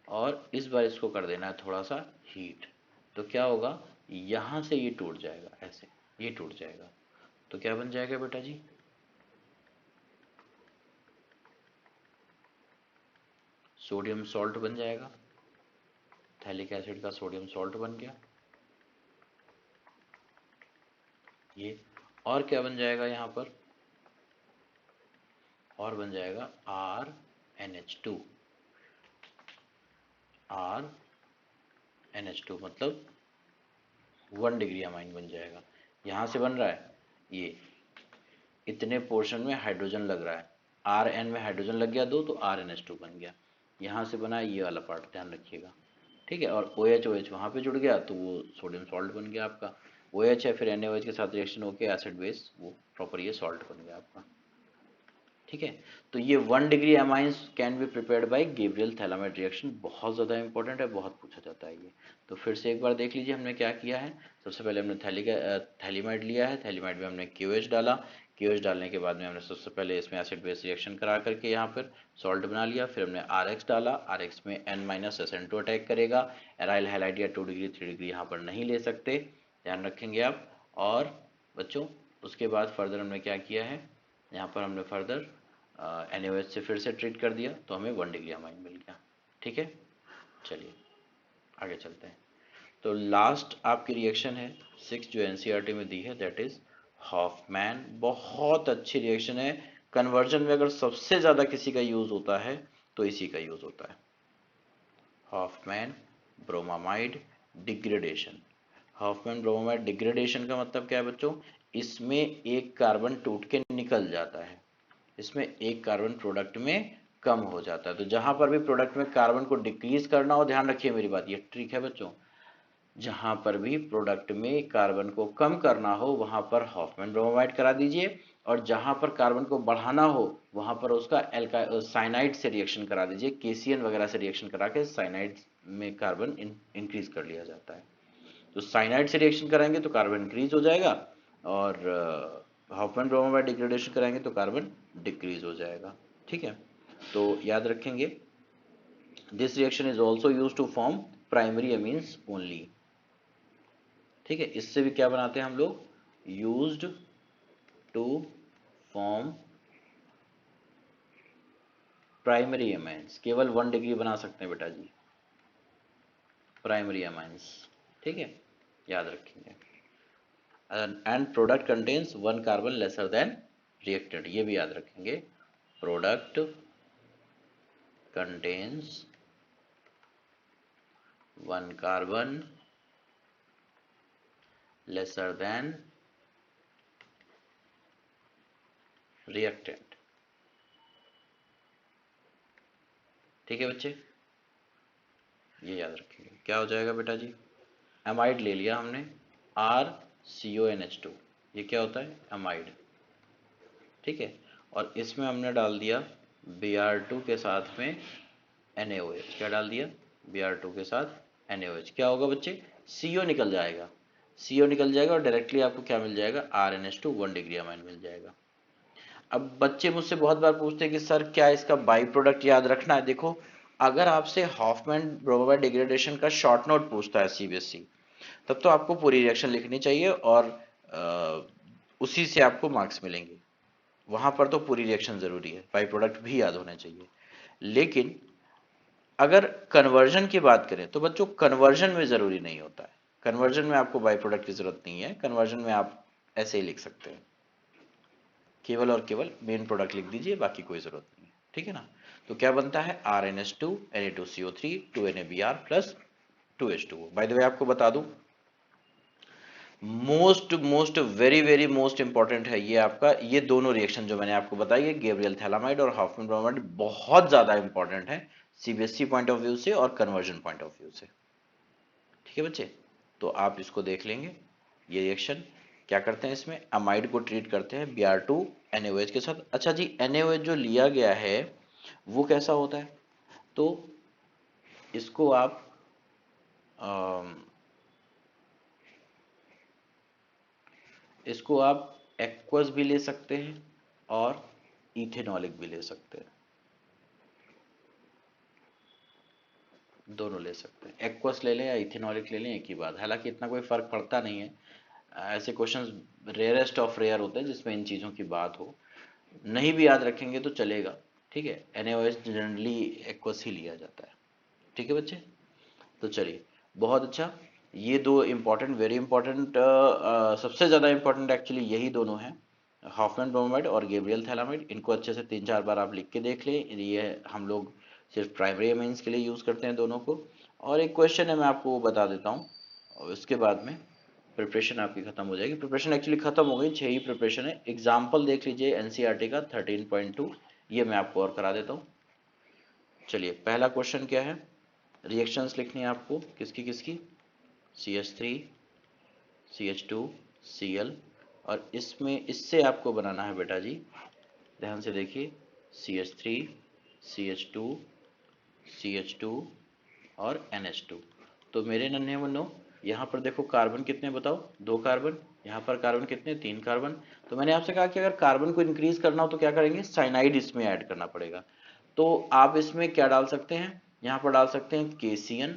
Speaker 1: और इस बार इसको कर देना है थोड़ा सा हीट। तो क्या होगा? यहाँ से ये टूट जाएगा, ऐसे ये टूट जाएगा। तो क्या बन जाएगा बेटा जी? सोडियम सॉल्ट बन जाएगा। थैलिक एसिड का सोडियम सॉल्ट बन गया ये। और क्या बन जाएगा यहाँ पर? और बन जाएगा RNH2। RNH2 मतलब 1 डिग्री अमाइन बन जाएगा। यहाँ से बन रहा है ये, इतने पोर्शन में हाइड्रोजन लग रहा है, Rn में हाइड्रोजन लग गया 2, तो RNH2 बन गया। यहाँ से बना ये वाला पार्ट, ध्यान रखिएगा। ठीक है? और OH वहाँ पे जुड़ गया तो वो सोडियम सॉल्ट बन गया आपका। OH है, फिर NaOH के साथ रिएक्शन होकर एसिड बेस वो प्रॉपर ये सॉल्ट बन गया आपका। ठीक है। तो ये 1 degree amines can be prepared by Gabriel phthalimide reaction, बहुत ज़्यादा इंपॉर्टेंट है, बहुत पूछा जाता है ये। तो फिर से एक बार देख लीजिए हमने क्या किया है। सबसे पहले हमने थैलीमाइड लिया है, थैलीमाइड में हमने क्यूएच डाला, क्यूएच डालने के बाद में हमने सबसे पहले इसमें एसिड बेस रिएक्शन करा करके यहाँ पर सॉल्ट बना लिया। फिर हमने आरएक्स डाला, आरएक्स में N-SN2 अटैक करेगा। एराइल हैलाइड या 2 डिग्री 3 डिग्री यहाँ पर नहीं ले सकते, ध्यान रखेंगे आप। और बच्चों उसके बाद फर्दर हमने क्या किया है, यहाँ पर हमने फर्दर NaOH से फिर से ट्रीट कर दिया, तो हमें 1 डिग्री अमाइन मिल गया। ठीक है, चलिए आगे चलते हैं। तो लास्ट आपकी रिएक्शन है 6 जो एनसीईआरटी में दी है, दैट इज हॉफमैन। बहुत अच्छी रिएक्शन है। कन्वर्जन में अगर सबसे ज़्यादा किसी का यूज़ होता है तो इसी का यूज़ होता है, Hofmann bromamide degradation. Hofmann bromamide degradation का मतलब क्या है बच्चों, इसमें एक कार्बन टूट के निकल जाता है, इसमें एक कार्बन प्रोडक्ट में कम हो जाता है। तो जहां पर भी प्रोडक्ट में कार्बन को डिक्रीज करना हो, ध्यान रखिए मेरी बात, ये ट्रिक है बच्चों, जहां पर भी प्रोडक्ट में कार्बन को कम करना हो वहां पर हॉफमैन ब्रोमाइड करा दीजिए, और जहां पर कार्बन को बढ़ाना हो वहां पर उसका साइनाइड से रिएक्शन करा दीजिए, केसीएन वगैरह से रिएक्शन करा के साइनाइड में कार्बन इंक्रीज कर लिया जाता है। तो साइनाइड से रिएक्शन कराएंगे तो कार्बन इंक्रीज हो जाएगा, और हॉफमैन ब्रोमाइड डिग्रेडेशन कराएंगे तो कार्बन डिक्रीज हो जाएगा। ठीक है, तो याद रखेंगे this reaction is also use to form primary amines only. ठीक है, इससे भी क्या बनाते हैं हम लोग, used to form primary amines. केवल 1 डिग्री बना सकते हैं बेटा जी प्राइमरी अमाइंस। ठीक है, याद रखेंगे। And product contains 1 carbon lesser than reactant, ये भी याद रखेंगे। Product contains 1 carbon lesser than reactant. ठीक है बच्चे, ये याद रखेंगे। क्या हो जाएगा बेटा जी, एमाइड ले लिया हमने, RCONH2, ये क्या होता है, एमाइड। ठीक है, और इसमें हमने डाल दिया Br2 के साथ में NaOH। क्या डाल दिया, Br2 के साथ NaOH। क्या होगा बच्चे, CO निकल जाएगा, CO निकल जाएगा और डायरेक्टली आपको क्या मिल जाएगा, RNH2 1 डिग्री अमाइन मिल जाएगा। अब बच्चे मुझसे बहुत बार पूछते हैं कि सर क्या इसका बाई प्रोडक्ट याद रखना है। देखो, अगर आपसे हॉफमैन ब्रोमामाइड डिग्रेडेशन का शॉर्ट नोट पूछता है सीबीएसई, तब तो आपको पूरी रिएक्शन लिखनी चाहिए और उसी से आपको मार्क्स मिलेंगे। वहां पर तो पूरी रिएक्शन जरूरी है, बाई प्रोडक्ट भी याद होने चाहिए। लेकिन अगर कन्वर्जन की बात करें तो बच्चों कन्वर्जन में जरूरी नहीं होता है, कन्वर्जन में आपको बाई प्रोडक्ट की जरूरत नहीं है, कन्वर्जन में आप ऐसे ही लिख सकते हैं, केवल और केवल मेन प्रोडक्ट लिख दीजिए, बाकी कोई जरूरत नहीं है। ठीक है ना, तो क्या बनता है, RNH2 Na2CO3 2NaBr plus 2H2O। By the way आपको बता दूं, most most very very most important है ये आपका, ये दोनों रिएक्शन जो मैंने आपको बताई है, गैब्रियल थैलामाइड और हॉफमैन ब्रोमाइड, बहुत ज्यादा इंपॉर्टेंट है सीबीएसई पॉइंट ऑफ व्यू से और कन्वर्जन पॉइंट ऑफ व्यू से। ठीक है बच्चे, तो आप इसको देख लेंगे। ये रिएक्शन क्या करते हैं, इसमें अमाइड को ट्रीट करते हैं Br2 NaOH के साथ। अच्छा जी, NaOH जो लिया गया है वो कैसा होता है, तो इसको आप एक्वस भी ले सकते हैं और इथेनॉलिक भी ले सकते हैं, दोनों ले सकते हैं। एक्वस ले लें या इथेनॉलिक ले लें, एक ही बात, हालांकि इतना कोई फर्क पड़ता नहीं है। ऐसे क्वेश्चंस रेयरेस्ट ऑफ रेयर होते हैं जिसमें इन चीज़ों की बात हो, नहीं भी याद रखेंगे तो चलेगा। ठीक है, NaOH जनरली एक्वस ही लिया जाता है। ठीक है बच्चे, तो चलिए बहुत अच्छा। ये दो इम्पॉर्टेंट, वेरी इंपॉर्टेंट, सबसे ज़्यादा इंपॉर्टेंट एक्चुअली यही दोनों हैं, हॉफमैन ब्रोमाइड और गैब्रियल थैलामाइड। इनको अच्छे से 3-4 बार आप लिख के देख लें, ये हम लोग सिर्फ प्राइमरी अमीन्स के लिए यूज़ करते हैं दोनों को। और एक क्वेश्चन है, मैं आपको वो बता देता हूँ, और उसके बाद में प्रिपरेशन आपकी खत्म हो जाएगी। प्रिपरेशन एक्चुअली खत्म हो गई, 6 ही प्रिपरेशन है। एग्जाम्पल देख लीजिए एनसीईआरटी का 13.2, ये मैं आपको और करा देता हूँ। चलिए पहला क्वेश्चन क्या है, रिएक्शंस लिखनी है आपको, किसकी किसकी, CH3 CH2 Cl, और इसमें इससे आपको बनाना है बेटा जी, ध्यान से देखिए, CH3 CH2 CH2 और NH2। तो मेरे नन्हे मुन्नों यहाँ पर देखो कार्बन कितने बताओ, 2 कार्बन, यहाँ पर कार्बन कितने, 3 कार्बन। तो मैंने आपसे कहा कि अगर कार्बन को इंक्रीज करना हो तो क्या करेंगे, साइनाइड इसमें ऐड करना पड़ेगा। तो आप इसमें क्या डाल सकते हैं, यहाँ पर डाल सकते हैं KCN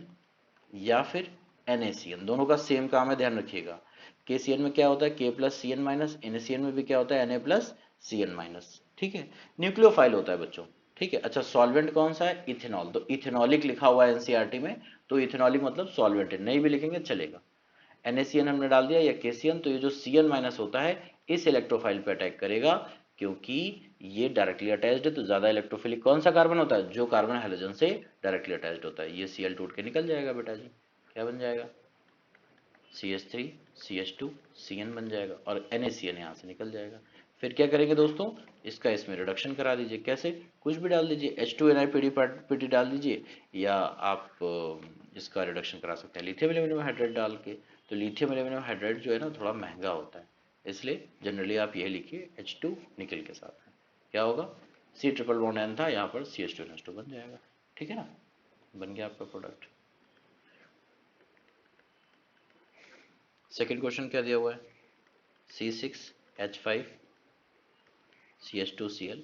Speaker 1: या फिर NaCN, दोनों का सेम काम है, ध्यान रखिएगा। KCN में क्या होता है K+CN-, NaCN में भी क्या होता है Na+CN-। ठीक है, न्यूक्लियोफाइल होता है बच्चों। ठीक है, अच्छा सॉल्वेंट कौन सा है, इथेनॉल। तो इथेनॉलिक लिखा हुआ है एनसीईआरटी में, तो इथेनॉलिक मतलब सॉल्वेंट है, नहीं भी लिखेंगे चलेगा। NaCN हमने डाल दिया या KCN, तो ये जो Cn- होता है इस इलेक्ट्रोफाइल पे अटैक करेगा, क्योंकि ये डायरेक्टली अटैच्ड है। तो ज्यादा इलेक्ट्रोफिलिक कौन सा कार्बन होता है, जो कार्बन हैलोजन से डायरेक्टली अटैच्ड होता है। ये Cl टूट के निकल जाएगा बेटा जी, क्या बन जाएगा, CH3 CH2 CN बन जाएगा, और NaCN यहाँ से निकल जाएगा। फिर क्या करेंगे दोस्तों, इसका इसमें रिडक्शन करा दीजिए। कैसे, कुछ भी डाल दीजिए, H2NiPD डाल दीजिए, या आप इसका रिडक्शन करा सकते हैं लिथियम एल्यूमिनियम हाइड्राइड डाल के। तो लिथियम एल्यूमिनियम हाइड्राइड जो है ना थोड़ा महंगा होता है, इसलिए जनरली आप यही लिखिए H2 निकल के साथ में क्या होगा, C ट्रिपल बॉन्ड N था, यहाँ पर CH2NH2 बन जाएगा। ठीक है ना, बन गया आपका प्रोडक्ट। सेकेंड क्वेश्चन क्या दिया हुआ है, C6H5CH2Cl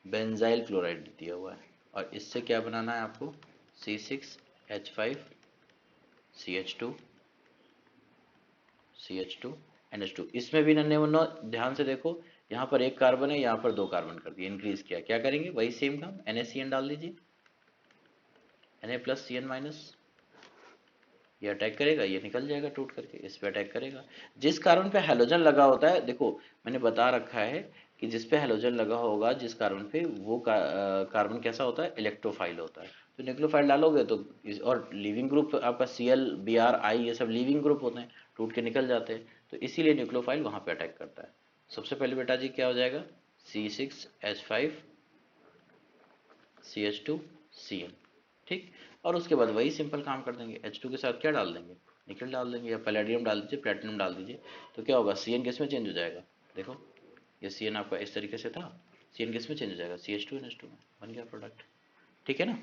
Speaker 1: बेंजाइल क्लोराइड दिया हुआ है, और इससे क्या बनाना है आपको, C6H5CH2NH2। इसमें भी नन्हे मुन्नो ध्यान से देखो, यहाँ पर एक कार्बन है, यहाँ पर 2 कार्बन कर दिए, इंक्रीज किया, क्या करेंगे, वही सेम काम, NaCN डाल दीजिए, Na+CN-, ये अटैक करेगा, ये निकल जाएगा टूट करके, इस पे अटैक करेगा। जिस कार्बन पे हैलोजन लगा होता है, देखो मैंने बता रखा है कि जिस पे हैलोजन लगा होगा जिस कार्बन पे, वो कार्बन कैसा होता है, इलेक्ट्रोफाइल होता है। तो न्यूक्लियोफाइल डालोगे तो और लिविंग ग्रुप आपका Cl Br I ये सब लिविंग ग्रुप होते हैं, टूट के निकल जाते हैं, तो इसीलिए न्यूक्लियोफाइल वहां पे अटैक करता है। सबसे पहले बेटा जी क्या हो जाएगा, C6H5CH2Cl। ठीक, और उसके बाद वही सिंपल काम कर देंगे, H2 के साथ क्या डाल देंगे, निकल डाल देंगे, या पैलेडियम डाल दीजिए, प्लेटिनम डाल दीजिए। तो क्या होगा, CN किस में चेंज हो जाएगा, देखो ये CN आपका इस तरीके से था, CN किस में चेंज हो जाएगा, CH2NH2 में, बन गया प्रोडक्ट। ठीक है ना,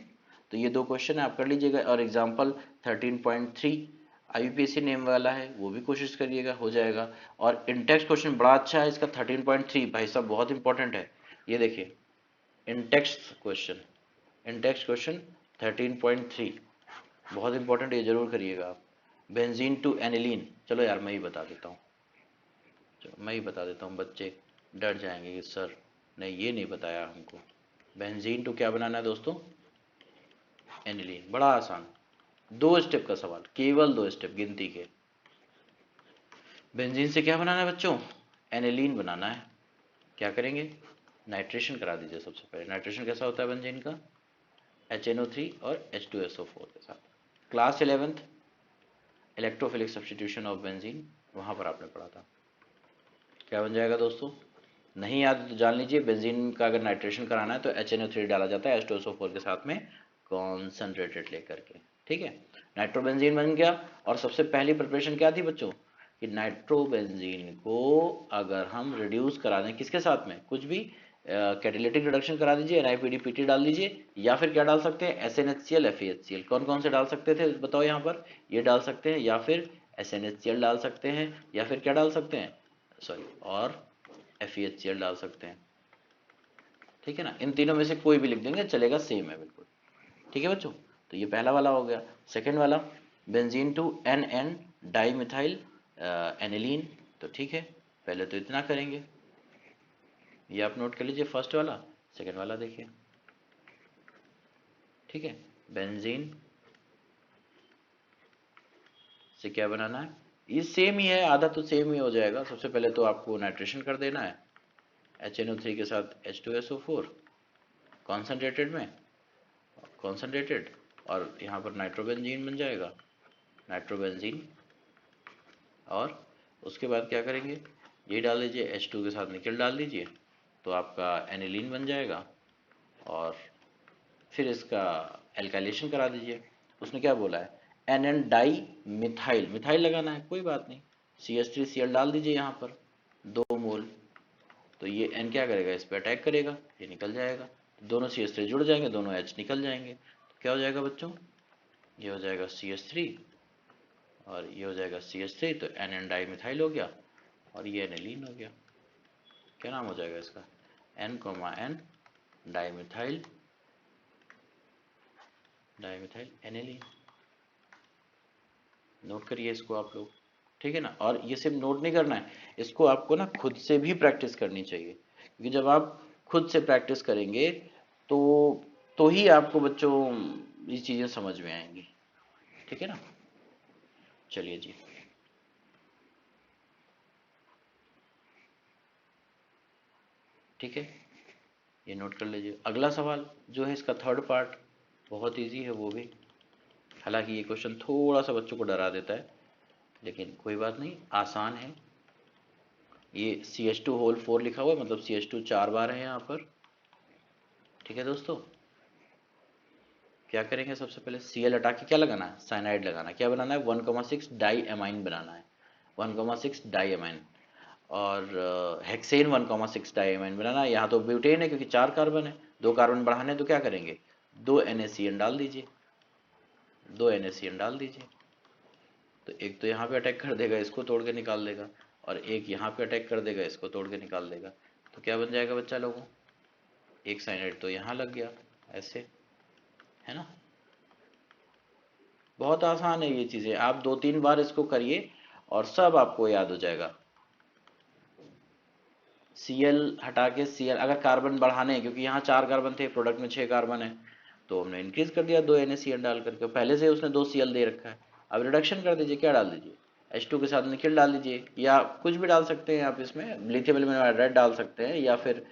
Speaker 1: तो ये 2 क्वेश्चन है, आप कर लीजिएगा। और एग्जाम्पल 13.3 IUPAC नेम वाला है, वो भी कोशिश करिएगा, हो जाएगा। और इंटेक्स क्वेश्चन बड़ा अच्छा है इसका 13.3, भाई साहब बहुत इंपॉर्टेंट है। ये देखिए इंटेक्स क्वेश्चन 13.3 बहुत इंपॉर्टेंट, ये जरूर करिएगा आप। बेंजीन टू एनिलीन, चलो यार मैं ही बता देता हूँ, चलो मैं ही बता देता हूँ, बच्चे डर जाएंगे कि सर नहीं ये नहीं बताया हमको। बेंजीन टू क्या बनाना है दोस्तों, एनिलीन, बड़ा आसान, 2 स्टेप का सवाल, केवल 2 स्टेप गिनती के। बेंजीन से क्या बनाना है बच्चों, एनिलीन बनाना है। क्या करेंगे, नाइट्रेशन करा दीजिए सबसे पहले। नाइट्रेशन कैसा होता है बेंजीन का, HNO3 और H2SO4 के साथ। Class 11th electrophilic substitution of benzene, वहां पर आपने पढ़ा था। क्या बन जाएगा दोस्तों, नहीं याद तो जान लीजिए, बेंजीन का अगर नाइट्रेशन कराना है तो HNO3 डाला जाता है H2SO4 के साथ में कॉन्सनट्रेटेड लेकर के। ठीक है, नाइट्रोबेंजीन बन गया। और सबसे पहली प्रिपरेशन क्या थी बच्चों, कि नाइट्रोबेंजीन को अगर हम रिड्यूस करा दें किसके साथ में, कुछ भी कैटालिटिक रिडक्शन करा दीजिए, NiPD/PT डाल दीजिए, या फिर क्या डाल सकते हैं, SNHCl FeHCl। कौन कौन से डाल सकते थे बताओ यहाँ पर, ये डाल सकते हैं, या फिर SNHCl डाल सकते हैं, या फिर क्या डाल सकते हैं, सॉरी, और FeHCl डाल सकते हैं। ठीक है ना, इन तीनों में से कोई भी लिख देंगे चलेगा, सेम है बिल्कुल। ठीक है बच्चों, तो ये पहला वाला हो गया। सेकंड वाला, benzene to NN dimethyl aniline. तो ठीक है, पहले तो इतना करेंगे, ये आप नोट कर लीजिए फर्स्ट वाला। सेकंड वाला देखिए, ठीक है, बेंजीन से क्या बनाना है, ये सेम ही है, आधा तो सेम ही हो जाएगा। सबसे पहले तो आपको नाइट्रेशन कर देना है, HNO3 के साथ H2SO4 कॉन्सनट्रेटेड, और यहाँ पर नाइट्रोबेंजीन बन जाएगा, नाइट्रोबेंजीन। और उसके बाद क्या करेंगे, ये डाल दीजिए, H2 के साथ निकल डाल दीजिए, तो आपका एनिलीन बन जाएगा। और फिर इसका एल्काइलेशन करा दीजिए। उसने क्या बोला है, NN डाई मिथाइल, मिथाइल लगाना है, कोई बात नहीं, CH3Cl डाल दीजिए यहाँ पर 2 मोल। तो ये N क्या करेगा, इस पर अटैक करेगा, ये निकल जाएगा, दोनों CH3 जुड़ जाएंगे, दोनों H निकल जाएंगे, तो क्या हो जाएगा बच्चों, ये हो जाएगा CH3 और ये हो जाएगा CH3, तो NN डाइमिथाइल हो गया और ये एनिलीन हो गया। क्या नाम हो जाएगा इसका, N, डाइमिथाइल एनिलीन। नोट करिए इसको आप लोग, ठीक है ना। और ये सिर्फ नोट नहीं करना है, इसको आपको ना खुद से भी प्रैक्टिस करनी चाहिए, क्योंकि जब आप खुद से प्रैक्टिस करेंगे तो ही आपको बच्चों ये चीज़ें समझ में आएंगी, ठीक है ना। चलिए जी, ठीक है, ये नोट कर लीजिए। अगला सवाल जो है इसका थर्ड पार्ट बहुत इजी है वो भी, हालांकि ये क्वेश्चन थोड़ा सा बच्चों को डरा देता है, लेकिन कोई बात नहीं, आसान है। ये CH2 होल 4 लिखा हुआ है, मतलब CH2 4 बार है यहाँ पर, ठीक है दोस्तों। क्या करेंगे, सबसे पहले Cl हटा के क्या लगाना है, साइनाइड लगाना है। क्या बनाना है, 1,6 डाई एमाइन बनाना है, 1,6 डाई एमाइन। और हेक्सेन 1,6 डाई एमाइन बनाना है। यहाँ तो ब्यूटेन है क्योंकि 4 कार्बन है, 2 कार्बन बढ़ाने, तो क्या करेंगे, 2 NaCN डाल दीजिए, 2 NaCN डाल दीजिए। तो एक तो यहाँ पे अटैक कर देगा, इसको तोड़ के निकाल देगा, और एक यहाँ पे अटैक कर देगा, इसको तोड़ के निकाल देगा। तो क्या बन जाएगा बच्चा लोगों, एक साइनाइड तो यहाँ लग गया, ऐसे, है ना। बहुत आसान है ये चीज़ें, आप 2-3 बार इसको करिए और सब आपको याद हो जाएगा। Cl हटा के Cl, अगर कार्बन बढ़ाने हैं, क्योंकि यहाँ 4 कार्बन थे, प्रोडक्ट में 6 कार्बन है, तो हमने इंक्रीज कर दिया 2 NaCl डाल करके, पहले से उसने 2 Cl दे रखा है। अब रिडक्शन कर दीजिए, क्या डाल दीजिए, H2 के साथ निकल डाल दीजिए, या कुछ भी डाल सकते हैं आप इसमें, लिथियम एल्यूमिनियम हाइड्राइड डाल सकते हैं, या फिर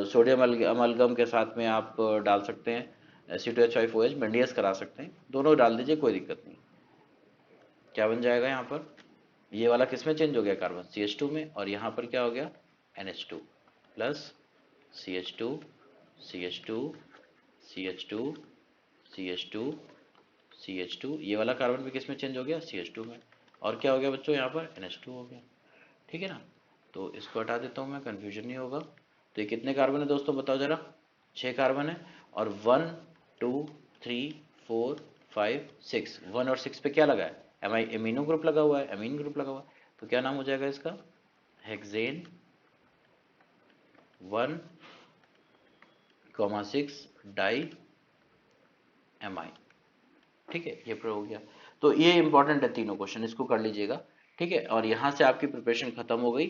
Speaker 1: सोडियम अमलगम के साथ में आप डाल सकते हैं C2H5OH, मेंडियस करा सकते हैं, दोनों डाल दीजिए, कोई दिक्कत नहीं। क्या बन जाएगा यहाँ पर, ये वाला किस में चेंज हो गया, कार्बन CH2 में, और यहाँ पर क्या हो गया, NH2 plus CH2 CH2 CH2 CH2 CH2, ये वाला कार्बन भी किस में चेंज हो गया, CH2 में, और क्या हो गया बच्चों, यहाँ पर NH2 हो गया, ठीक है ना। तो इसको हटा देता हूँ मैं, कन्फ्यूजन नहीं होगा। तो ये कितने कार्बन है दोस्तों, बताओ जरा, 6 कार्बन है, और 1 2 3 4 5 6, 1 और 6 पे क्या लगा है, एमिनो ग्रुप लगा हुआ है, एमीन ग्रुप लगा हुआ है, तो क्या नाम हो जाएगा इसका, हेक्सेन 1,6 डाई एमाइन, ठीक है, ये प्रूव हो गया। तो ये इंपॉर्टेंट है, तीनों क्वेश्चन इसको कर लीजिएगा, ठीक है। और यहाँ से आपकी प्रिपरेशन खत्म हो गई।